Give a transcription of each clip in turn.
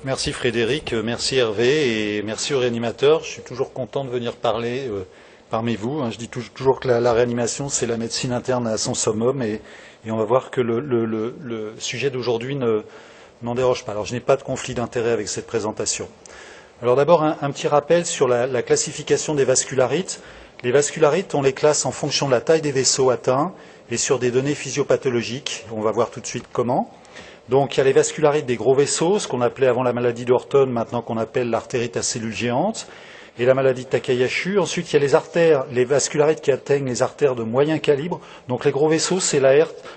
Merci Frédéric, merci Hervé et merci aux réanimateurs. Je suis toujours content de venir parler parmi vous. Je dis toujours que la réanimation, c'est la médecine interne à son summum et on va voir que le sujet d'aujourd'hui n'en déroge pas. Alors je n'ai pas de conflit d'intérêt avec cette présentation. Alors d'abord un petit rappel sur la classification des vascularites. Les vascularites, on les classe en fonction de la taille des vaisseaux atteints et sur des données physiopathologiques. On va voir tout de suite comment. Donc il y a les vascularites des gros vaisseaux, ce qu'on appelait avant la maladie d'Orton, maintenant qu'on appelle l'artérite à cellules géantes, et la maladie de Takayasu. Ensuite il y a les artères, les vascularites qui atteignent les artères de moyen calibre. Donc les gros vaisseaux, c'est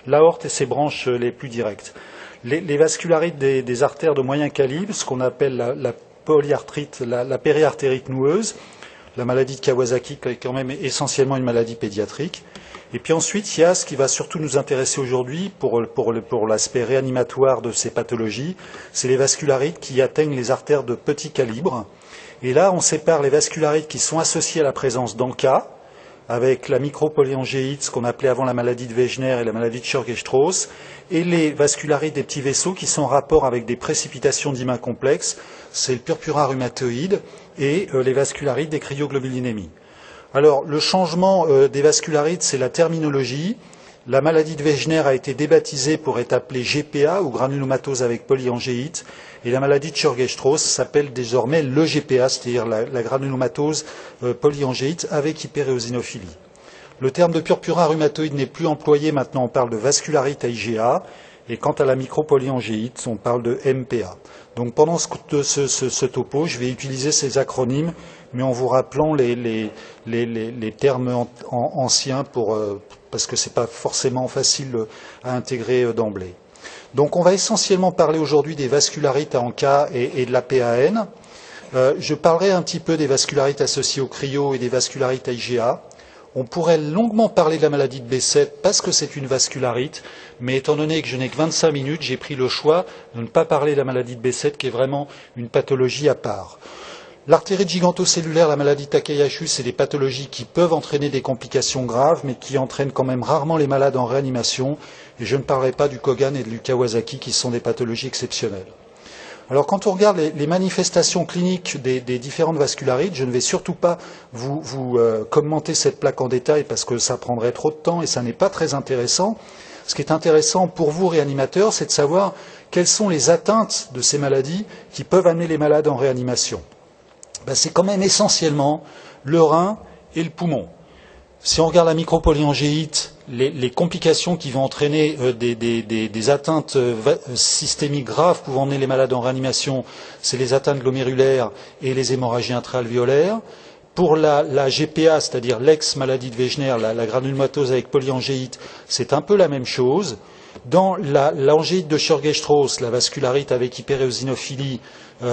l'aorte et ses branches les plus directes. Les vascularites des artères de moyen calibre, ce qu'on appelle la polyarthrite, la périartérite noueuse, la maladie de Kawasaki qui est quand même essentiellement une maladie pédiatrique. Et puis ensuite, il y a ce qui va surtout nous intéresser aujourd'hui pour l'aspect réanimatoire de ces pathologies, c'est les vascularites qui atteignent les artères de petit calibre. Et là, on sépare les vascularites qui sont associées à la présence d'ANCA, avec la micropolyangéite, ce qu'on appelait avant la maladie de Wegener et la maladie de Churg-Strauss, et les vascularites des petits vaisseaux qui sont en rapport avec des précipitations d'hymen complexes, c'est le purpura rhumatoïde et les vascularites des cryoglobulinémies. Alors, le changement des vascularites, c'est la terminologie. La maladie de Wegener a été débaptisée pour être appelée GPA, ou granulomatose avec polyangéite, et la maladie de Churg-Strauss s'appelle désormais le GPA, c'est-à-dire la granulomatose polyangéite avec hyperéosinophilie. Le terme de purpura rhumatoïde n'est plus employé, maintenant on parle de vascularite à IgA, et quant à la micropolyangéite, on parle de MPA. Donc pendant ce topo, je vais utiliser ces acronymes, mais en vous rappelant les termes anciens parce que ce n'est pas forcément facile à intégrer d'emblée. Donc on va essentiellement parler aujourd'hui des vascularites à ANCA et de la PAN. Je parlerai un petit peu des vascularites associées au cryo et des vascularites à IgA. On pourrait longuement parler de la maladie de Behçet parce que c'est une vascularite, mais étant donné que je n'ai que 25 minutes, j'ai pris le choix de ne pas parler de la maladie de Behçet qui est vraiment une pathologie à part. L'artérite gigantocellulaire, la maladie de Takayasu, c'est des pathologies qui peuvent entraîner des complications graves, mais qui entraînent quand même rarement les malades en réanimation. Et je ne parlerai pas du Kogan et du Kawasaki, qui sont des pathologies exceptionnelles. Alors, quand on regarde les manifestations cliniques des différentes vascularites, je ne vais surtout pas vous commenter cette plaque en détail parce que ça prendrait trop de temps et ça n'est pas très intéressant. Ce qui est intéressant pour vous, réanimateurs, c'est de savoir quelles sont les atteintes de ces maladies qui peuvent amener les malades en réanimation. C'est quand même essentiellement le rein et le poumon. Si on regarde la micropolyangéite, les complications qui vont entraîner des atteintes systémiques graves pouvant emmener les malades en réanimation, c'est les atteintes glomérulaires et les hémorragies intra-alvéolaires. Pour la GPA, c'est-à-dire l'ex-maladie de Wegener, la granulomatose avec polyangéite, c'est un peu la même chose. Dans l'angéite de Churg-Strauss, la vascularite avec hyperéosinophilie,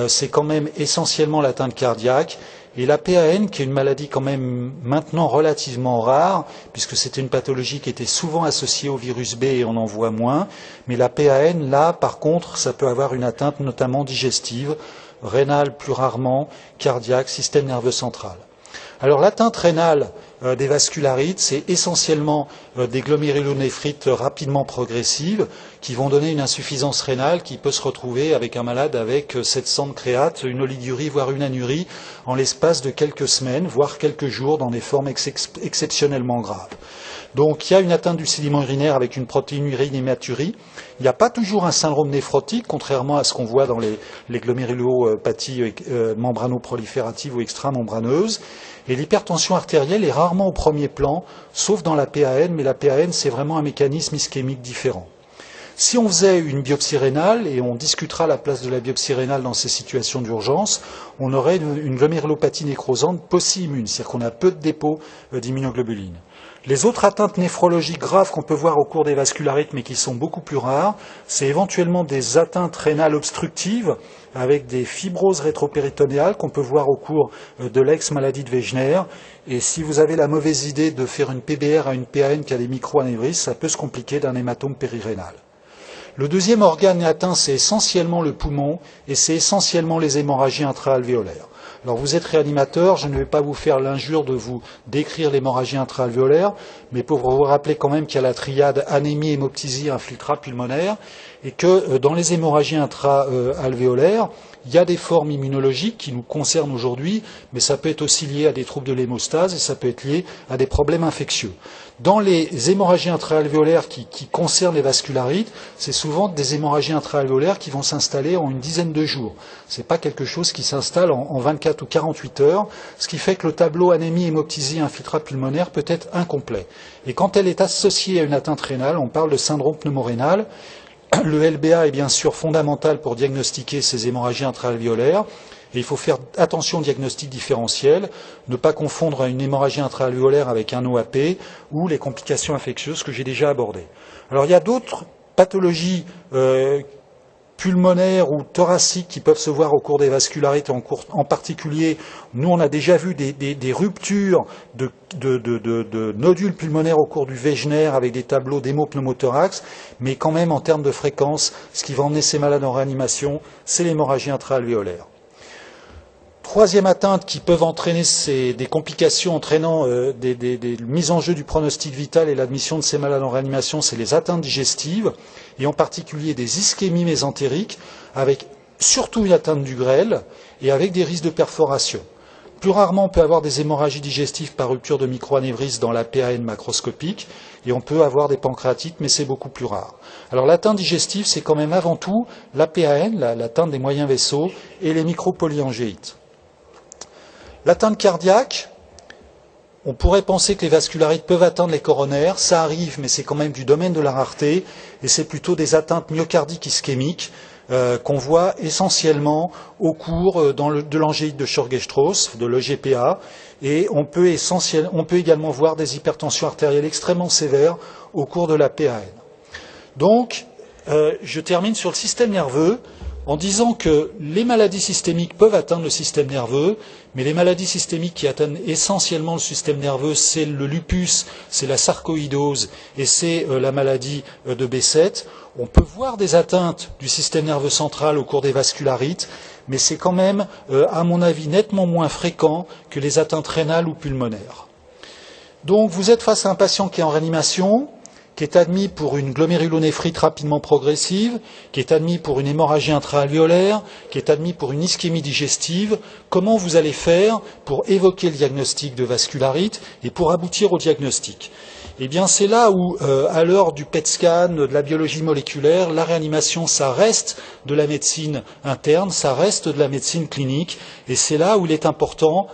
c'est quand même essentiellement l'atteinte cardiaque. Et la PAN, qui est une maladie quand même maintenant relativement rare, puisque c'était une pathologie qui était souvent associée au virus B et on en voit moins. Mais la PAN, là, par contre, ça peut avoir une atteinte notamment digestive, rénale plus rarement, cardiaque, système nerveux central. Alors l'atteinte rénale des vascularites, c'est essentiellement des glomérulonéphrites rapidement progressives qui vont donner une insuffisance rénale qui peut se retrouver avec un malade avec 700 de créate, une oligurie, voire une anurie en l'espace de quelques semaines, voire quelques jours dans des formes exceptionnellement graves. Donc il y a une atteinte du sédiment urinaire avec une protéinurie hématurie. Il n'y a pas toujours un syndrome néphrotique, contrairement à ce qu'on voit dans les glomérulopathies membrano-prolifératives ou extramembraneuses. Et l'hypertension artérielle est rarement au premier plan, sauf dans la PAN, mais la PAN, c'est vraiment un mécanisme ischémique différent. Si on faisait une biopsie rénale, et on discutera la place de la biopsie rénale dans ces situations d'urgence, on aurait une glomérulopathie nécrosante post-immune, c'est-à-dire qu'on a peu de dépôt d'immunoglobulines. Les autres atteintes néphrologiques graves qu'on peut voir au cours des vascularites, mais qui sont beaucoup plus rares, c'est éventuellement des atteintes rénales obstructives avec des fibroses rétropéritonéales qu'on peut voir au cours de l'ex-maladie de Wegener. Et si vous avez la mauvaise idée de faire une PBR à une PAN qui a des micro-anévrismes, ça peut se compliquer d'un hématome périrénal. Le deuxième organe atteint, c'est essentiellement le poumon et c'est essentiellement les hémorragies intra-alvéolaires. Alors vous êtes réanimateur, je ne vais pas vous faire l'injure de vous décrire l'hémorragie intra-alvéolaire, mais pour vous rappeler quand même qu'il y a la triade anémie, hémoptysie, infiltrat pulmonaire, et que dans les hémorragies intra-alvéolaires, il y a des formes immunologiques qui nous concernent aujourd'hui, mais ça peut être aussi lié à des troubles de l'hémostase et ça peut être lié à des problèmes infectieux. Dans les hémorragies intra-alvéolaires qui concernent les vascularites, c'est souvent des hémorragies intra-alvéolaires qui vont s'installer en une dizaine de jours. Ce n'est pas quelque chose qui s'installe en 24 ou 48 heures, ce qui fait que le tableau anémie, hémoptysie, infiltrat pulmonaire peut être incomplet. Et quand elle est associée à une atteinte rénale, on parle de syndrome pneumorénal. Le LBA est bien sûr fondamental pour diagnostiquer ces hémorragies intra-alvéolaires. Et il faut faire attention au diagnostic différentiel, ne pas confondre une hémorragie intra-alvéolaire avec un OAP ou les complications infectieuses que j'ai déjà abordées. Alors il y a d'autres pathologies pulmonaires ou thoraciques qui peuvent se voir au cours des vascularites, en particulier, nous on a déjà vu des ruptures de nodules pulmonaires au cours du Wegener avec des tableaux d'hémopneumothorax, mais quand même en termes de fréquence, ce qui va emmener ces malades en réanimation, c'est l'hémorragie intra-alvéolaire. Troisième atteinte qui peuvent entraîner des complications entraînant des mises en jeu du pronostic vital et l'admission de ces malades en réanimation, c'est les atteintes digestives, et en particulier des ischémies mésentériques, avec surtout une atteinte du grêle et avec des risques de perforation. Plus rarement, on peut avoir des hémorragies digestives par rupture de microanévrisme dans la PAN macroscopique, et on peut avoir des pancréatites, mais c'est beaucoup plus rare. Alors l'atteinte digestive, c'est quand même avant tout la PAN, l'atteinte des moyens vaisseaux, et les micropolyangéites. L'atteinte cardiaque, on pourrait penser que les vascularites peuvent atteindre les coronaires, ça arrive, mais c'est quand même du domaine de la rareté, et c'est plutôt des atteintes myocardiques ischémiques qu'on voit essentiellement au cours de l'angéite de Churg-Strauss, de l'EGPA, et on peut également voir des hypertensions artérielles extrêmement sévères au cours de la PAN. Donc, je termine sur le système nerveux en disant que les maladies systémiques peuvent atteindre le système nerveux, mais les maladies systémiques qui atteignent essentiellement le système nerveux, c'est le lupus, c'est la sarcoïdose et c'est la maladie de Behçet. On peut voir des atteintes du système nerveux central au cours des vascularites, mais c'est quand même, à mon avis, nettement moins fréquent que les atteintes rénales ou pulmonaires. Donc vous êtes face à un patient qui est en réanimation, qui est admis pour une glomérulonéphrite rapidement progressive, qui est admis pour une hémorragie intra-alvéolaire, qui est admis pour une ischémie digestive. Comment vous allez faire pour évoquer le diagnostic de vascularite et pour aboutir au diagnostic? Eh bien, c'est là où, à l'heure du PET scan, de la biologie moléculaire, la réanimation, ça reste de la médecine interne, ça reste de la médecine clinique, et c'est là où il est important,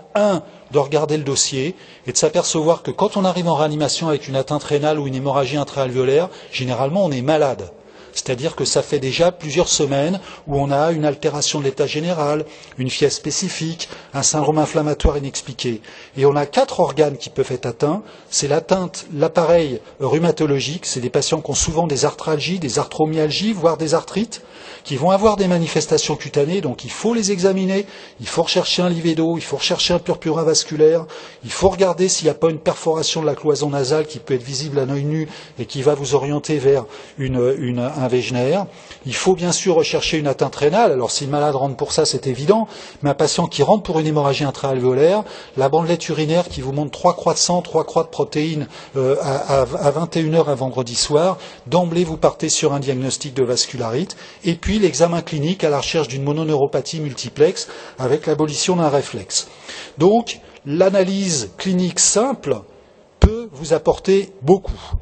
de regarder le dossier et de s'apercevoir que quand on arrive en réanimation avec une atteinte rénale ou une hémorragie intra-alvéolaire, généralement on est malade. C'est-à-dire que ça fait déjà plusieurs semaines où on a une altération de l'état général, une fièvre spécifique, un syndrome inflammatoire inexpliqué. Et on a 4 organes qui peuvent être atteints. C'est l'appareil rhumatologique, c'est des patients qui ont souvent des arthralgies, des arthromyalgies, voire des arthrites, qui vont avoir des manifestations cutanées, donc il faut les examiner, il faut rechercher un livédo, il faut rechercher un purpurin vasculaire, il faut regarder s'il n'y a pas une perforation de la cloison nasale qui peut être visible à l'œil nu et qui va vous orienter vers un Wegener. Il faut bien sûr rechercher une atteinte rénale. Alors si le malade rentre pour ça, c'est évident, mais un patient qui rentre pour une hémorragie intra-alvéolaire, la bandelette urinaire qui vous montre 3 croix de sang, 3 croix de protéines à 21h un vendredi soir, d'emblée vous partez sur un diagnostic de vascularite, et puis l'examen clinique à la recherche d'une mononeuropathie multiplexe avec l'abolition d'un réflexe. Donc l'analyse clinique simple peut vous apporter beaucoup.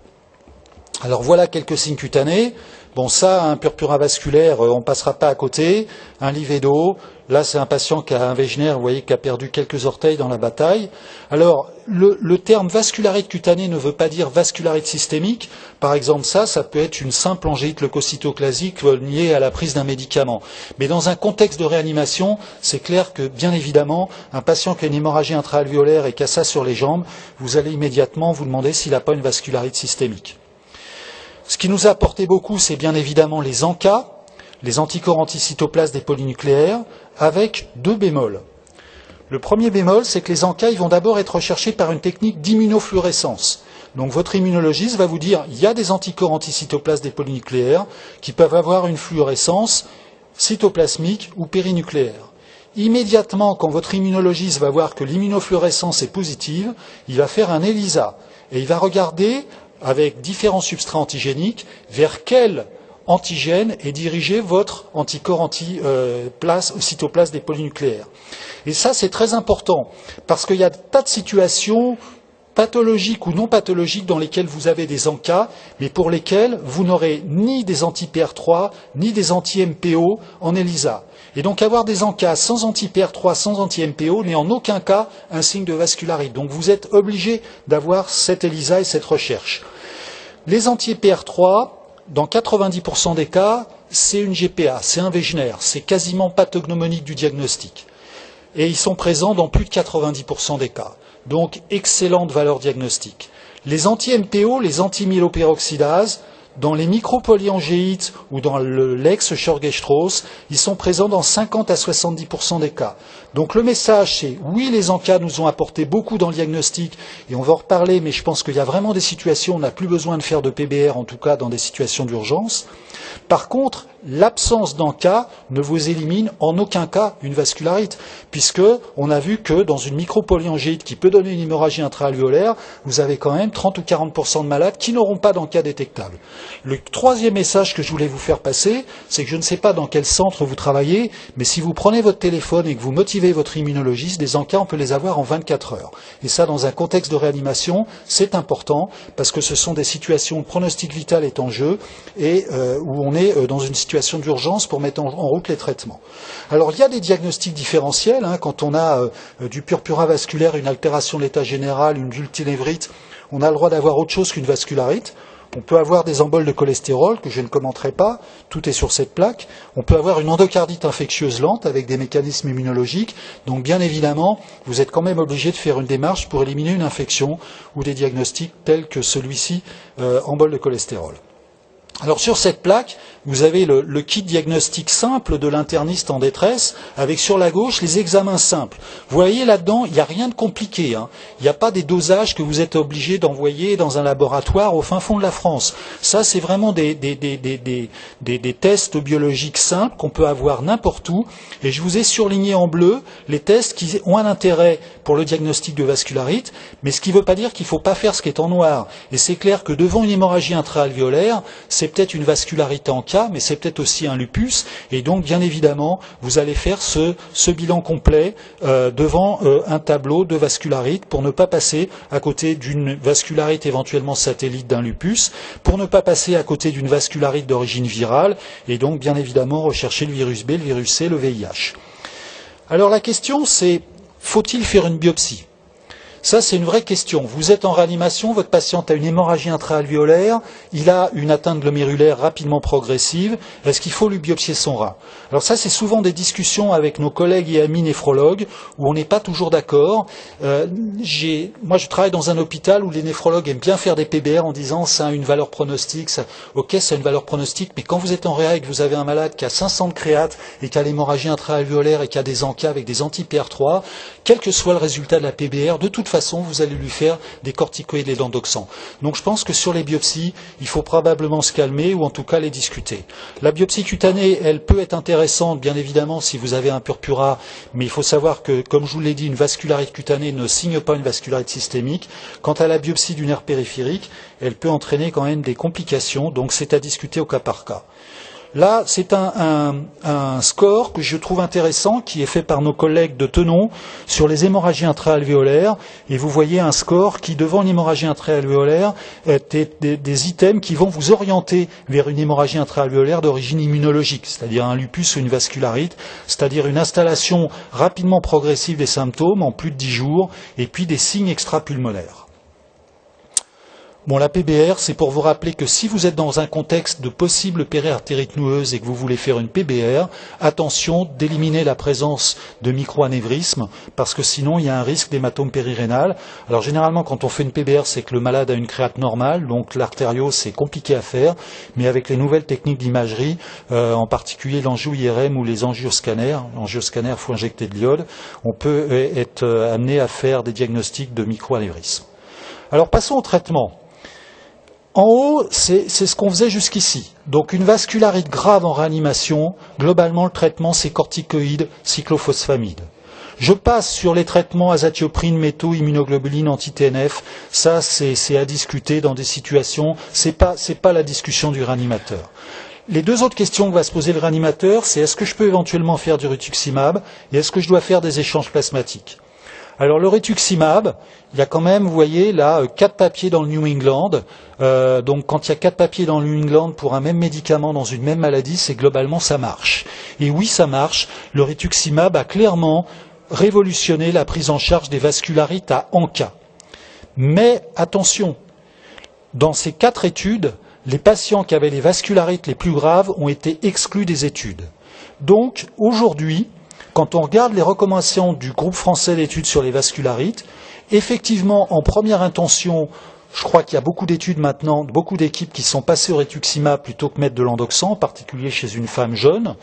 Alors voilà quelques signes cutanés. Bon, ça, un purpurin vasculaire, on ne passera pas à côté. Un livédo, là c'est un patient qui a un Wegener, vous voyez, qui a perdu quelques orteils dans la bataille. Alors, le terme vascularite cutanée ne veut pas dire vascularite systémique. Par exemple, ça peut être une simple angéite leucocytoclasique liée à la prise d'un médicament. Mais dans un contexte de réanimation, c'est clair que, bien évidemment, un patient qui a une hémorragie intra-alvéolaire et qui a ça sur les jambes, vous allez immédiatement vous demander s'il n'a pas une vascularite systémique. Ce qui nous a apporté beaucoup, c'est bien évidemment les ANCA, les anticorps anticytoplasmes des polynucléaires, avec 2 bémols. Le premier bémol, c'est que les ANCA, ils vont d'abord être recherchés par une technique d'immunofluorescence. Donc votre immunologiste va vous dire, il y a des anticorps anticytoplasmes des polynucléaires qui peuvent avoir une fluorescence cytoplasmique ou périnucléaire. Immédiatement, quand votre immunologiste va voir que l'immunofluorescence est positive, il va faire un ELISA et il va regarder avec différents substrats antigéniques vers quel antigène est dirigé votre anticorps cytoplasme des polynucléaires. Et ça, c'est très important, parce qu'il y a des tas de situations pathologiques ou non pathologiques dans lesquelles vous avez des ANCA, mais pour lesquelles vous n'aurez ni des anti-PR3, ni des anti-MPO en ELISA. Et donc avoir des ANCA sans anti-PR3, sans anti-MPO n'est en aucun cas un signe de vascularite. Donc vous êtes obligé d'avoir cette ELISA et cette recherche. Les anti-PR3, dans 90% des cas, c'est une GPA, c'est un Wegener, c'est quasiment pathognomonique du diagnostic. Et ils sont présents dans plus de 90% des cas. Donc, excellente valeur diagnostique. Les anti-MPO, les anti-myéloperoxydases, dans les micropolyangéites ou dans l'ex-Churg-Strauss, ils sont présents dans 50 à 70% des cas. Donc le message, c'est oui, les ANCA nous ont apporté beaucoup dans le diagnostic, et on va en reparler, mais je pense qu'il y a vraiment des situations où on n'a plus besoin de faire de PBR, en tout cas dans des situations d'urgence. Par contre, l'absence d'ANCA ne vous élimine en aucun cas une vascularite, puisque on a vu que dans une micropolyangéite qui peut donner une hémorragie intra-alvéolaire, vous avez quand même 30 ou 40% de malades qui n'auront pas d'ANCA détectable. Le troisième message que je voulais vous faire passer, c'est que je ne sais pas dans quel centre vous travaillez, mais si vous prenez votre téléphone et que vous motivez votre immunologiste, des ANCA, on peut les avoir en 24 heures. Et ça, dans un contexte de réanimation, c'est important, parce que ce sont des situations où le pronostic vital est en jeu, et où on est dans une situation d'urgence pour mettre en route les traitements. Alors, il y a des diagnostics différentiels, quand on a du purpura vasculaire, une altération de l'état général, une dultinévrite, on a le droit d'avoir autre chose qu'une vascularite. On peut avoir des emboles de cholestérol, que je ne commenterai pas, tout est sur cette plaque. On peut avoir une endocardite infectieuse lente avec des mécanismes immunologiques. Donc bien évidemment, vous êtes quand même obligé de faire une démarche pour éliminer une infection ou des diagnostics tels que celui-ci, embole de cholestérol. Alors sur cette plaque, vous avez le kit diagnostic simple de l'interniste en détresse, avec sur la gauche les examens simples. Vous voyez là-dedans, il n'y a rien de compliqué. Il n'y a pas des dosages que vous êtes obligé d'envoyer dans un laboratoire au fin fond de la France. Ça, c'est vraiment des tests biologiques simples qu'on peut avoir n'importe où. Et je vous ai surligné en bleu les tests qui ont un intérêt pour le diagnostic de vascularite, mais ce qui ne veut pas dire qu'il ne faut pas faire ce qui est en noir. Et c'est clair que devant une hémorragie intra-alvéolaire, c'est peut-être une vascularité en cas, mais c'est peut-être aussi un lupus. Et donc, bien évidemment, vous allez faire ce bilan complet devant un tableau de vascularite pour ne pas passer à côté d'une vascularite éventuellement satellite d'un lupus, pour ne pas passer à côté d'une vascularite d'origine virale, et donc, bien évidemment, rechercher le virus B, le virus C, le VIH. Alors, la question, c'est, faut-il faire une biopsie ? Ça, c'est une vraie question. Vous êtes en réanimation, votre patient a une hémorragie intra-alvéolaire, il a une atteinte glomérulaire rapidement progressive. Est-ce qu'il faut lui biopsier son rein? Alors ça, c'est souvent des discussions avec nos collègues et amis néphrologues où on n'est pas toujours d'accord. Moi, je travaille dans un hôpital où les néphrologues aiment bien faire des PBR en disant ça a une valeur pronostique. Ok, ça a une valeur pronostique, mais quand vous êtes en réa et que vous avez un malade qui a 500 de créate et qui a l'hémorragie intra-alvéolaire et qui a des ANCA avec des anti-PR3, quel que soit le résultat de la PBR, de toute façon, vous allez lui faire des corticoïdes et l'endoxan. Donc je pense que sur les biopsies, il faut probablement se calmer ou en tout cas les discuter. La biopsie cutanée, elle peut être intéressante, bien évidemment, si vous avez un purpura, mais il faut savoir que, comme je vous l'ai dit, une vascularite cutanée ne signe pas une vascularite systémique. Quant à la biopsie du nerf périphérique, elle peut entraîner quand même des complications, donc c'est à discuter au cas par cas. Là, c'est un score que je trouve intéressant, qui est fait par nos collègues de Tenon sur les hémorragies intra-alvéolaires. Et vous voyez un score qui, devant une hémorragie intra-alvéolaire, est des items qui vont vous orienter vers une hémorragie intra-alvéolaire d'origine immunologique, c'est-à-dire un lupus ou une vascularite, c'est-à-dire une installation rapidement progressive des symptômes en plus de 10 jours, et puis des signes extrapulmonaires. Bon, la PBR, c'est pour vous rappeler que si vous êtes dans un contexte de possible périartérite noueuse et que vous voulez faire une PBR, attention d'éliminer la présence de microanévrisme, parce que sinon il y a un risque d'hématome périrénal. Alors généralement, quand on fait une PBR, c'est que le malade a une créate normale, donc l'artériose, c'est compliqué à faire, mais avec les nouvelles techniques d'imagerie, en particulier l'angio-IRM ou les angioscanners, il faut injecter de l'iode, on peut être amené à faire des diagnostics de microanévrisme. Alors passons au traitement. En haut, c'est ce qu'on faisait jusqu'ici. Donc une vascularite grave en réanimation, globalement le traitement c'est corticoïdes, cyclophosphamide. Je passe sur les traitements azatioprine, métaux, immunoglobuline, anti-TNF. Ça, c'est à discuter dans des situations. C'est pas la discussion du réanimateur. Les deux autres questions que va se poser le réanimateur, c'est est-ce que je peux éventuellement faire du rituximab et est-ce que je dois faire des échanges plasmatiques. Alors le rituximab, il y a quand même, vous voyez, là, 4 papiers dans le New England. Donc quand il y a 4 papiers dans le New England pour un même médicament dans une même maladie, c'est globalement ça marche. Et oui, ça marche. Le rituximab a clairement révolutionné la prise en charge des vascularites à ANCA. Mais attention, dans ces 4 études, les patients qui avaient les vascularites les plus graves ont été exclus des études. Donc aujourd'hui, quand on regarde les recommandations du groupe français d'études sur les vascularites, effectivement, en première intention, je crois qu'il y a beaucoup d'études maintenant, beaucoup d'équipes qui sont passées au rituximab plutôt que mettre de l'endoxan, en particulier chez une femme jeune.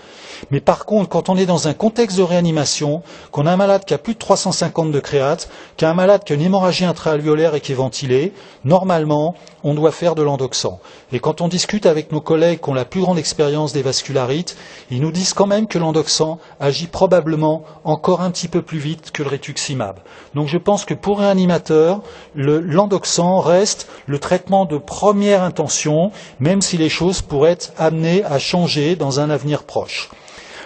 Mais par contre, quand on est dans un contexte de réanimation, qu'on a un malade qui a plus de 350 de créate, qui a un malade qui a une hémorragie intra-alvéolaire et qui est ventilé, normalement, on doit faire de l'endoxan. Et quand on discute avec nos collègues qui ont la plus grande expérience des vascularites, ils nous disent quand même que l'endoxan agit probablement encore un petit peu plus vite que le rituximab. Donc je pense que pour réanimateur, l'endoxan reste le traitement de première intention, même si les choses pourraient être amenées à changer dans un avenir proche.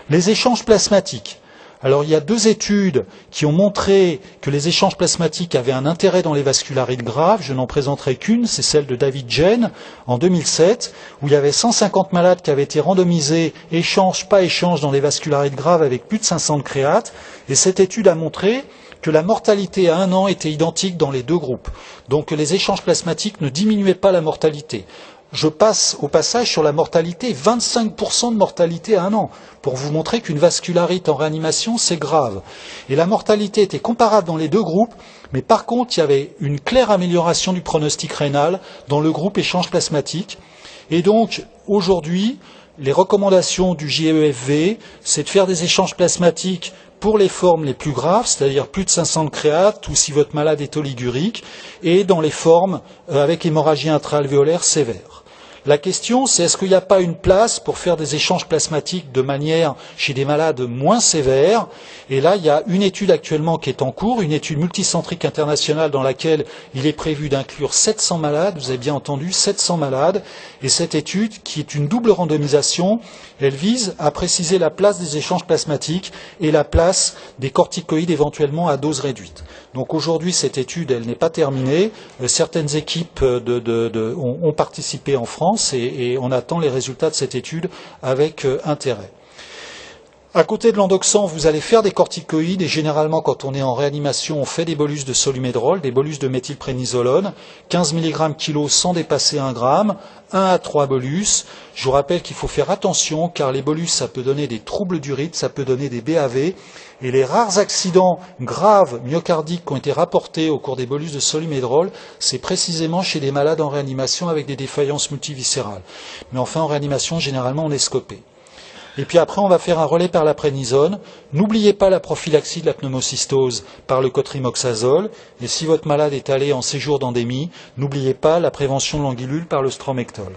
Les échanges plasmatiques. Alors il y a 2 études qui ont montré que les échanges plasmatiques avaient un intérêt dans les vascularites graves. Je n'en présenterai qu'une, c'est celle de David Jane en 2007, où il y avait 150 malades qui avaient été randomisés échange, pas échange dans les vascularites graves avec plus de 500 de créate. Et cette étude a montré que la mortalité à 1 an était identique dans les 2 groupes. Donc les échanges plasmatiques ne diminuaient pas la mortalité. Je passe au passage sur la mortalité, 25% de mortalité à 1 an, pour vous montrer qu'une vascularite en réanimation, c'est grave. Et la mortalité était comparable dans les 2 groupes, mais par contre, il y avait une claire amélioration du pronostic rénal dans le groupe échange plasmatique. Et donc, aujourd'hui, les recommandations du JEFV, c'est de faire des échanges plasmatiques pour les formes les plus graves, c'est-à-dire plus de 500 de créate, ou si votre malade est oligurique, et dans les formes avec hémorragie intra-alvéolaire sévère. La question, c'est est-ce qu'il n'y a pas une place pour faire des échanges plasmatiques de manière chez des malades moins sévères? Et là, il y a une étude actuellement qui est en cours, une étude multicentrique internationale dans laquelle il est prévu d'inclure 700 malades, vous avez bien entendu, 700 malades. Et cette étude, qui est une double randomisation, elle vise à préciser la place des échanges plasmatiques et la place des corticoïdes éventuellement à dose réduite. Donc aujourd'hui, cette étude, elle n'est pas terminée. Certaines équipes ont participé en France et on attend les résultats de cette étude avec intérêt. À côté de l'endoxan, vous allez faire des corticoïdes et généralement, quand on est en réanimation, on fait des bolus de solumédrol, des bolus de méthylprénisolone, 15 mg kg sans dépasser 1 gramme, 1 à 3 bolus. Je vous rappelle qu'il faut faire attention car les bolus, ça peut donner des troubles du rythme, ça peut donner des BAV. Et les rares accidents graves myocardiques qui ont été rapportés au cours des bolus de solumédrol, c'est précisément chez des malades en réanimation avec des défaillances multiviscérales. Mais enfin, en réanimation, généralement, on est scopé. Et puis après, on va faire un relais par la prénisone. N'oubliez pas la prophylaxie de la pneumocystose par le cotrimoxazole. Et si votre malade est allé en séjour d'endémie, n'oubliez pas la prévention de l'anguilule par le stromectol.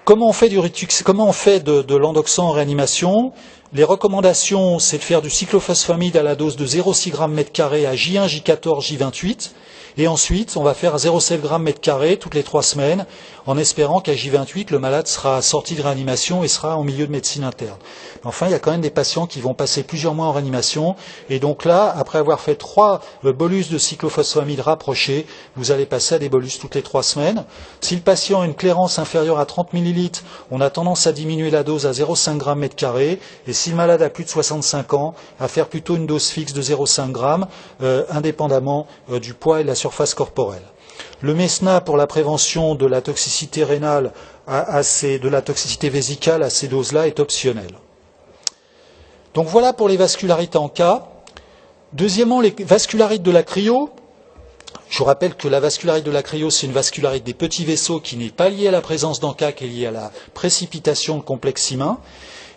Comment on fait de l'endoxan en réanimation? Les recommandations, c'est de faire du cyclophosphamide à la dose de 0,6 g/m² à J1, J14, J28. Et ensuite, on va faire 0,7 g/m² toutes les 3 semaines, en espérant qu'à J28, le malade sera sorti de réanimation et sera en milieu de médecine interne. Enfin, il y a quand même des patients qui vont passer plusieurs mois en réanimation. Et donc là, après avoir fait 3 bolus de cyclophosphamide rapprochés, vous allez passer à des bolus toutes les 3 semaines. Si le patient a une clairance inférieure à 30 ml, on a tendance à diminuer la dose à 0,5 g/m². Et si le malade a plus de 65 ans, à faire plutôt une dose fixe de 0,5 g, indépendamment du poids et de la surface corporelle. Le MESNA pour la prévention de la toxicité rénale, de la toxicité vésicale à ces doses-là est optionnel. Donc voilà pour les vascularites en cas. Deuxièmement, les vascularites de la cryo. Je vous rappelle que la vascularite de la cryo, c'est une vascularite des petits vaisseaux qui n'est pas liée à la présence d'ANCA, qui est liée à la précipitation de complexe humain.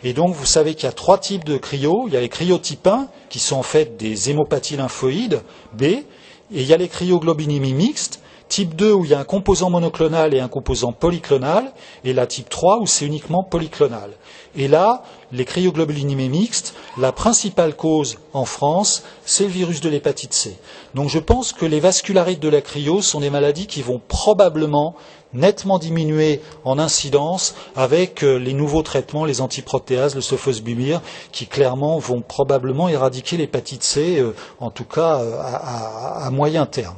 Et donc, vous savez qu'il y a 3 types de cryo. Il y a les cryos type 1, qui sont en fait des hémopathies lymphoïdes B, et il y a les cryoglobulinémies mixtes, type 2 où il y a un composant monoclonal et un composant polyclonal, et la type 3 où c'est uniquement polyclonal. Et là, les cryoglobulinémies mixtes, la principale cause en France, c'est le virus de l'hépatite C. Donc je pense que les vascularites de la cryo sont des maladies qui vont probablement nettement diminuer en incidence avec les nouveaux traitements, les antiprotéases, le sofosbuvir, qui clairement vont probablement éradiquer l'hépatite C, en tout cas à moyen terme.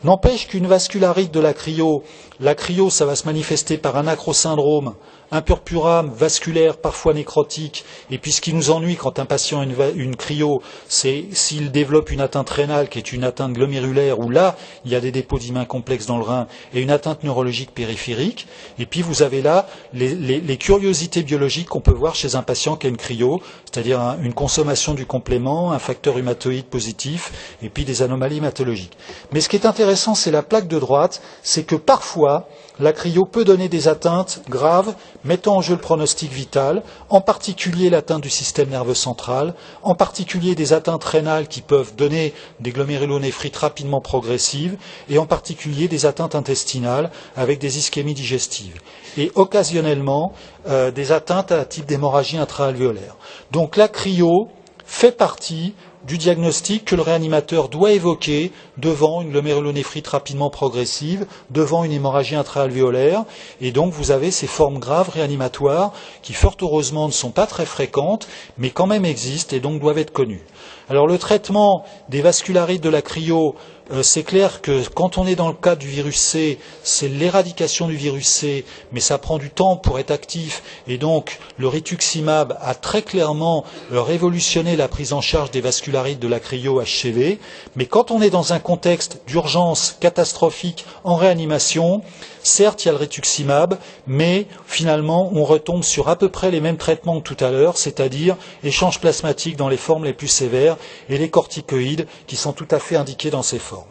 N'empêche qu'une vascularite de la cryo, ça va se manifester par un acrosyndrome, un purpurame vasculaire, parfois nécrotique, et puis ce qui nous ennuie quand un patient a une cryo, c'est s'il développe une atteinte rénale qui est une atteinte glomérulaire, où là, il y a des dépôts d'hymen complexes dans le rein, et une atteinte neurologique périphérique, et puis vous avez là les curiosités biologiques qu'on peut voir chez un patient qui a une cryo, c'est-à-dire une consommation du complément, un facteur rhumatoïde positif, et puis des anomalies hématologiques. Mais ce qui est intéressant, c'est la plaque de droite, c'est que parfois, la cryo peut donner des atteintes graves, mettant en jeu le pronostic vital, en particulier l'atteinte du système nerveux central, en particulier des atteintes rénales qui peuvent donner des glomérulonéphrite rapidement progressives, et en particulier des atteintes intestinales avec des ischémies digestives. Et occasionnellement, des atteintes à type d'hémorragie intra-alvéolaire. Donc la cryo fait partie du diagnostic que le réanimateur doit évoquer devant une glomérulonéphrite rapidement progressive, devant une hémorragie intra-alvéolaire, et donc vous avez ces formes graves réanimatoires qui fort heureusement ne sont pas très fréquentes, mais quand même existent et donc doivent être connues. Alors le traitement des vascularites de la cryo, c'est clair que quand on est dans le cas du virus C, c'est l'éradication du virus C, mais ça prend du temps pour être actif, et donc le rituximab a très clairement révolutionné la prise en charge des vascularites de la cryo HCV, mais quand on est dans un contexte d'urgence catastrophique en réanimation, certes il y a le rituximab, mais finalement on retombe sur à peu près les mêmes traitements que tout à l'heure, c'est-à-dire échange plasmatique dans les formes les plus sévères et les corticoïdes qui sont tout à fait indiqués dans ces formes.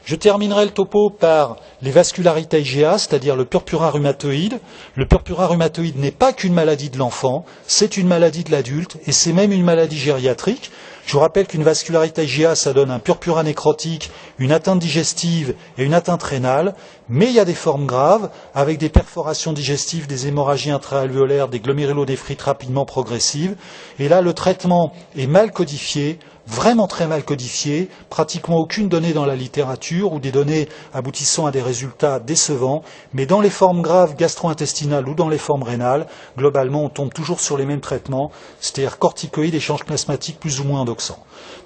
Je terminerai le topo par les vascularites IgA, c'est-à-dire le purpura rhumatoïde. Le purpura rhumatoïde n'est pas qu'une maladie de l'enfant, c'est une maladie de l'adulte et c'est même une maladie gériatrique. Je vous rappelle qu'une vascularite IgA, ça donne un purpura nécrotique, une atteinte digestive et une atteinte rénale, mais il y a des formes graves avec des perforations digestives, des hémorragies intra-alvéolaires, des glomérulonéphrite rapidement progressives. Et là, le traitement est mal codifié, vraiment très mal codifié, pratiquement aucune donnée dans la littérature ou des données aboutissant à des résultats décevants, mais dans les formes graves gastro-intestinales ou dans les formes rénales, globalement on tombe toujours sur les mêmes traitements, c'est-à-dire corticoïdes, échange plasmatique plus ou moins endoxant.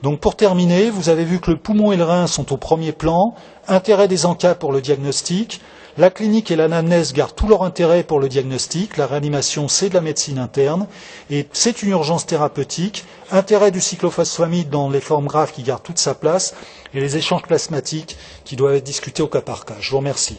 Donc pour terminer, vous avez vu que le poumon et le rein sont au premier plan, intérêt des ENCA pour le diagnostic. La clinique et l'anamnèse gardent tout leur intérêt pour le diagnostic. La réanimation, c'est de la médecine interne et c'est une urgence thérapeutique. Intérêt du cyclophosphamide dans les formes graves qui gardent toute sa place et les échanges plasmatiques qui doivent être discutés au cas par cas. Je vous remercie.